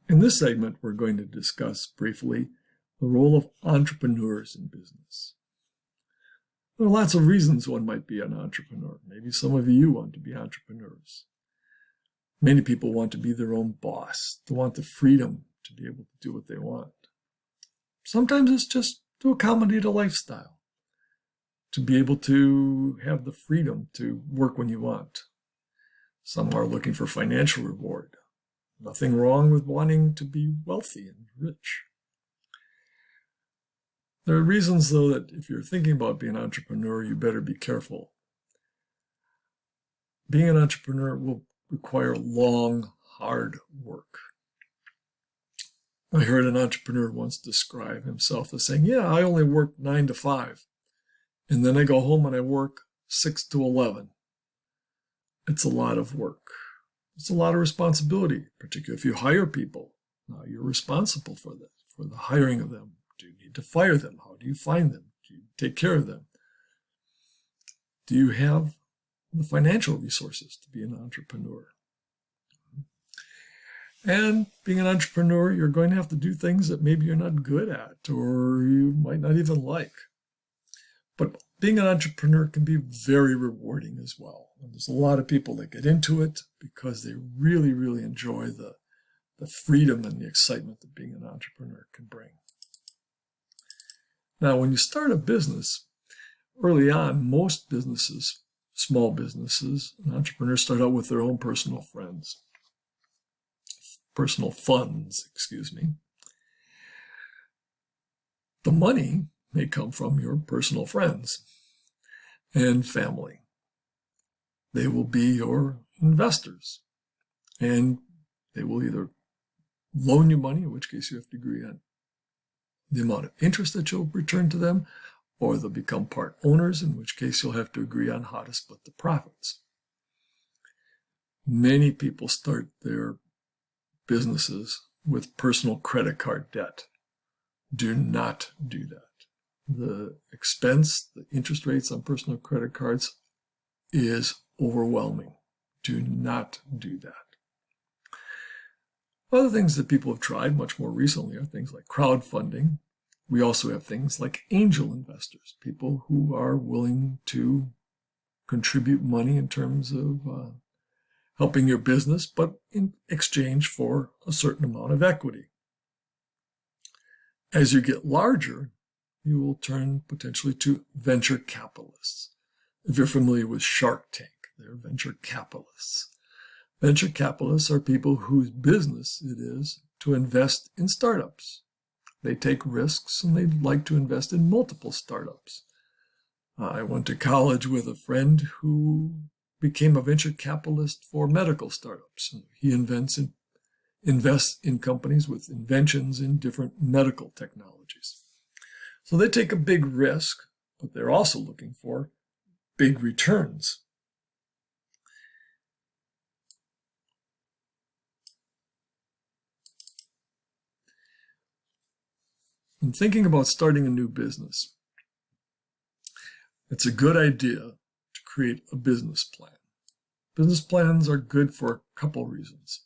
In this segment, we're going to discuss briefly the role of entrepreneurs in business. There are lots of reasons one might be an entrepreneur. Maybe some of you want to be entrepreneurs. Many people want to be their own boss. They want the freedom to be able to do what they want. Sometimes it's just to accommodate a lifestyle, to be able to have the freedom to work when you want. Some are looking for financial reward. Nothing wrong with wanting to be wealthy and rich. There are reasons, though, that if you're thinking about being an entrepreneur, you better be careful. Being an entrepreneur will require long, hard work. I heard an entrepreneur once describe himself as saying, yeah, I only work 9 to 5, and then I go home and I work 6 to 11. It's a lot of work. It's a lot of responsibility, particularly if you hire people. Now you're responsible for that, for the hiring of them. Do you need to fire them? How do you find them? Do you take care of them? Do you have the financial resources to be an entrepreneur? And being an entrepreneur, you're going to have to do things that maybe you're not good at or you might not even like. But being an entrepreneur can be very rewarding as well. And there's a lot of people that get into it because they really, really enjoy the freedom and the excitement that being an entrepreneur can bring. Now, when you start a business, early on, most businesses, small businesses, and entrepreneurs start out with their own personal funds. The money may come from your personal friends and family. They will be your investors, and they will either loan you money, in which case you have to agree on the amount of interest that you'll return to them, or they'll become part owners, in which case you'll have to agree on how to split the profits. Many people start their businesses with personal credit card debt. Do not do that. The expense, the interest rates on personal credit cards is overwhelming. Do not do that. Other things that people have tried much more recently are things like crowdfunding. We also have things like angel investors, people who are willing to contribute money in terms of helping your business, but in exchange for a certain amount of equity. As you get larger, you will turn potentially to venture capitalists. If you're familiar with Shark Tank, they're venture capitalists. Venture capitalists are people whose business it is to invest in startups. They take risks and they like to invest in multiple startups. I went to college with a friend who became a venture capitalist for medical startups. He invests in companies with inventions in different medical technologies. So they take a big risk, but they're also looking for big returns. When thinking about starting a new business, it's a good idea to create a business plan. Business plans are good for a couple reasons.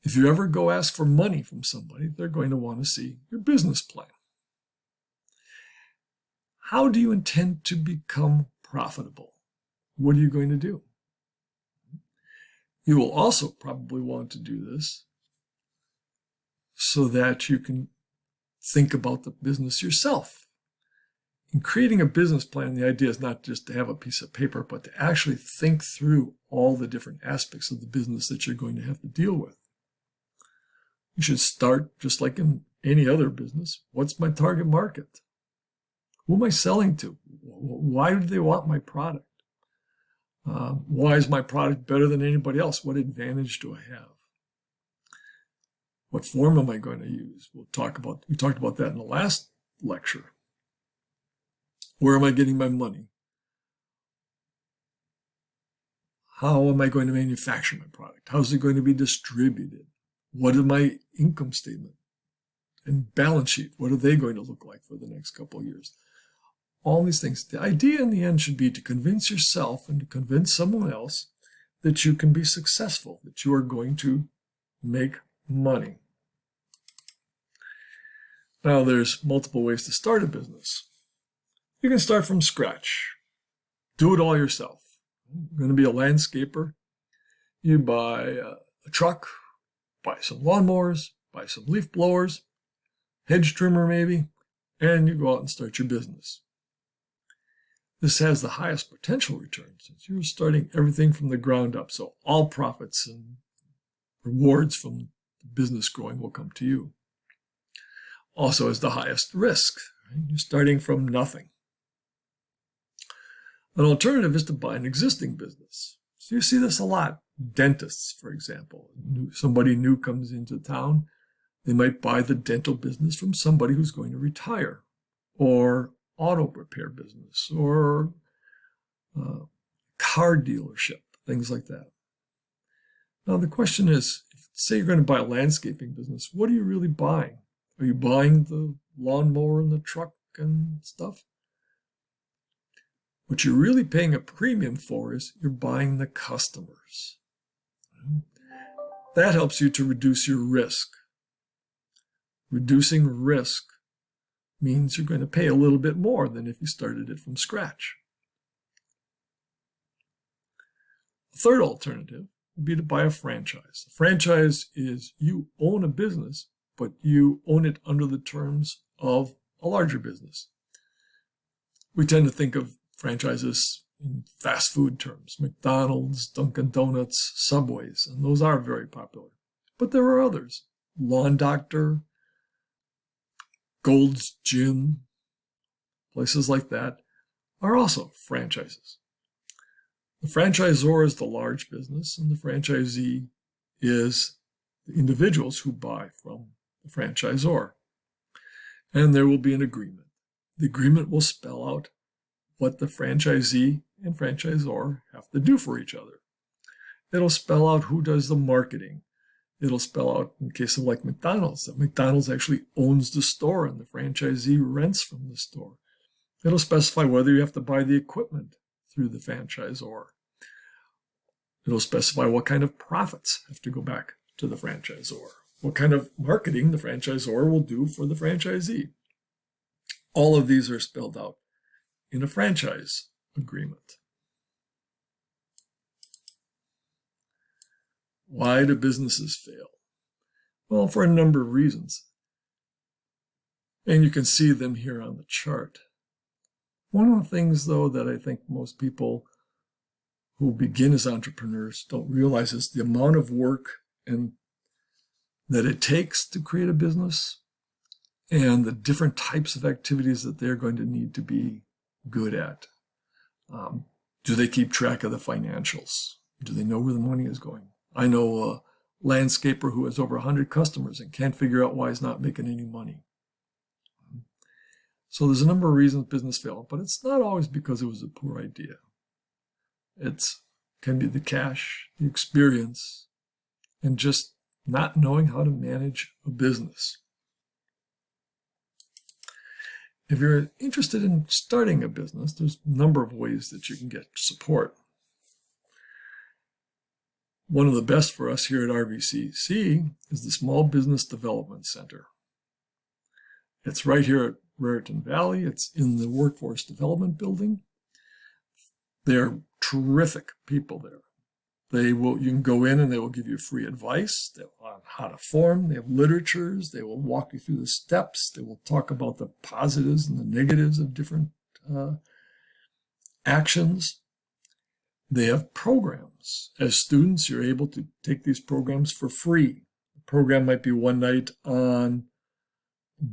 If you ever go ask for money from somebody, they're going to want to see your business plan. How do you intend to become profitable? What are you going to do? You will also probably want to do this so that you can think about the business yourself. In creating a business plan, the idea is not just to have a piece of paper, but to actually think through all the different aspects of the business that you're going to have to deal with. You should start just like in any other business. What's my target market? Who am I selling to? Why do they want my product? Why is my product better than anybody else? What advantage do I have? What form am I going to use? We talked about that in the last lecture. Where am I getting my money? How am I going to manufacture my product? How is it going to be distributed? What is my income statement and balance sheet? What are they going to look like for the next couple of years? All these things. The idea in the end should be to convince yourself and to convince someone else that you can be successful, that you are going to make money. Now, there's multiple ways to start a business. You can start from scratch. Do it all yourself. You're going to be a landscaper. You buy a truck, buy some lawnmowers, buy some leaf blowers, hedge trimmer maybe, and you go out and start your business. This has the highest potential return since you're starting everything from the ground up, so all profits and rewards from the business growing will come to you. Also has the highest risk. Right? You're starting from nothing. An alternative is to buy an existing business. So you see this a lot. Dentists, for example. Somebody new comes into town. They might buy the dental business from somebody who's going to retire, or auto repair business, or car dealership, things like that. Now the question is, say you're going to buy a landscaping business, what are you really buying? Are you buying the lawnmower and the truck and stuff? What you're really paying a premium for is you're buying the customers. That helps you to reduce your risk. Reducing risk means you're going to pay a little bit more than if you started it from scratch. A third alternative would be to buy a franchise. A franchise is you own a business, but you own it under the terms of a larger business. We tend to think of franchises in fast food terms, McDonald's, Dunkin' Donuts, Subways, and those are very popular. But there are others. Lawn Doctor, Gold's Gym, places like that are also franchises. The franchisor is the large business, and the franchisee is the individuals who buy from the franchisor. And there will be an agreement. The agreement will spell out what the franchisee and franchisor have to do for each other. It'll spell out who does the marketing. It'll spell out, in case of like McDonald's, that McDonald's actually owns the store and the franchisee rents from the store. It'll specify whether you have to buy the equipment through the franchisor. It'll specify what kind of profits have to go back to the franchisor, what kind of marketing the franchisor will do for the franchisee. All of these are spelled out in a franchise agreement. Why do businesses fail? Well, for a number of reasons. And you can see them here on the chart. One of the things, though, that I think most people who begin as entrepreneurs don't realize is the amount of work and that it takes to create a business and the different types of activities that they're going to need to be good at. Do they keep track of the financials? Do they know where the money is going? I know a landscaper who has over 100 customers and can't figure out why he's not making any money. So there's a number of reasons business failed, but it's not always because it was a poor idea. It can be the cash, the experience, and just not knowing how to manage a business. If you're interested in starting a business, there's a number of ways that you can get support. One of the best for us here at RVCC is the Small Business Development Center. It's right here at Raritan Valley. It's in the Workforce Development Building. They're terrific people there. You can go in and they will give you free advice on how to form. They have literatures. They will walk you through the steps. They will talk about the positives and the negatives of different actions. They have programs. As students, you're able to take these programs for free. The program might be one night on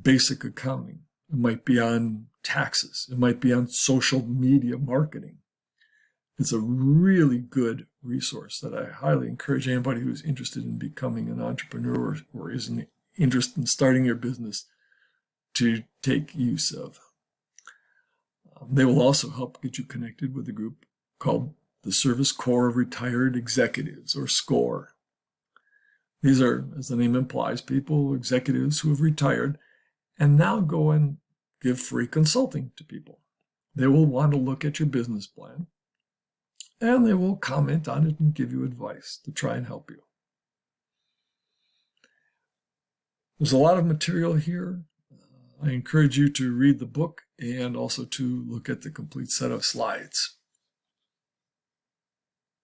basic accounting. It might be on taxes. It might be on social media marketing. It's a really good resource that I highly encourage anybody who's interested in becoming an entrepreneur or is interested in starting your business to take use of. They will also help get you connected with a group called the Service Corps of Retired Executives, or SCORE. These are, as the name implies, executives who have retired and now go and give free consulting to people. They will want to look at your business plan, and they will comment on it and give you advice to try and help you. There's a lot of material here. I encourage you to read the book and also to look at the complete set of slides.